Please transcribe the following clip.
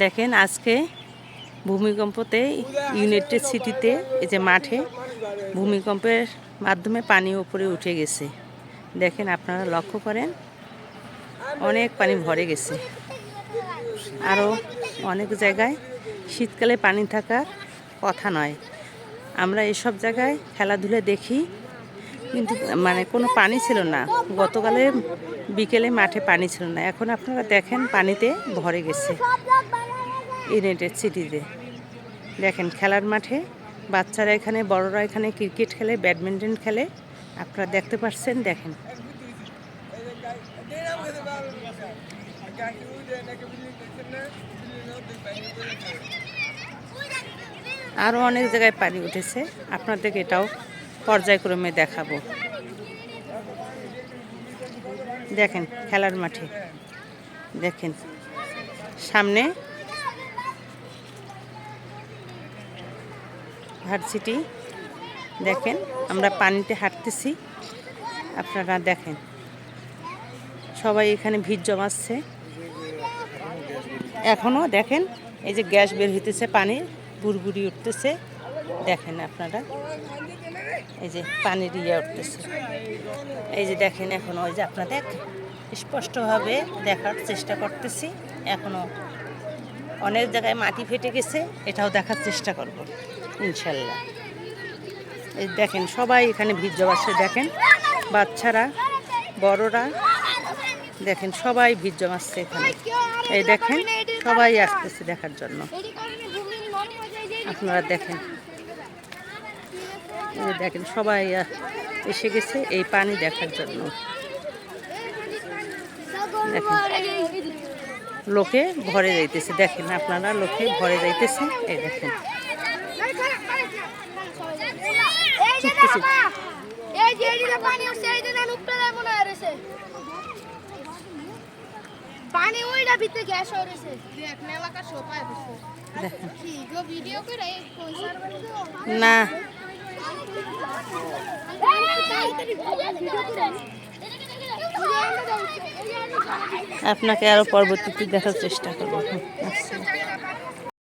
দেখেন আজকে ভূমিকম্পতে ইউনাইটেড সিটিতে এই যে মাঠে ভূমিকম্পের মাধ্যমে পানি উপরে উঠে গেছে। দেখেন আপনারা লক্ষ্য করেন, অনেক পানি ভরে গেছে। আরও অনেক জায়গায় শীতকালে পানি থাকার কথা নয়। আমরা এসব জায়গায় খেলাধুলা দেখি, কিন্তু কোনো পানি ছিল না। গতকালে বিকেলে মাঠে পানি ছিল না, এখন আপনারা দেখেন পানিতে ভরে গেছে ইউনাইটেড সিটিতে। দেখেন খেলার মাঠে বাচ্চারা এখানে, বড়রা এখানে ক্রিকেট খেলে, ব্যাডমিন্টন খেলে, আপনারা দেখতে পাচ্ছেন। দেখেন আরও অনেক জায়গায় পানি উঠেছে, আপনাদেরকে এটাও পর্যায়ক্রমে দেখাবো। দেখেন খেলার মাঠে, দেখেন সামনে ভার্সিটি। দেখেন আমরা পানিতে হাঁটতেছি, আপনারা দেখেন সবাই এখানে ভিড় জমাচ্ছে। এখনও দেখেন এই যে গ্যাস বের হইতেছে, পানির বুড়বুড়ি উঠতেছে। দেখেন আপনারা এই যে পানির উঠতেছে, এই যে দেখেন এখনো ওই যে আপনাদের স্পষ্টভাবে দেখার চেষ্টা করতেছি। এখনও অনেক জায়গায় মাটি ফেটে গেছে, এটাও দেখার চেষ্টা করব ইনশাল্লাহ। এই দেখেন সবাই এখানে ভিড় জমাচ্ছে। দেখেন বাচ্চারা, বড়রা, দেখেন সবাই ভিড় জমাচ্ছে এখানে। এই দেখেন সবাই আসতেছে দেখার জন্য। আপনারা দেখেন, এই দেখেন সবাই এসে গেছে এই পানি দেখার জন্য। দেখেন লোকে ভরে যাইতেছে, দেখেন আপনারা লোকে ভরে যাইতেছে। এই দেখেন না, আপনাকে আরো পরবর্তীতে দেখার চেষ্টা করবো।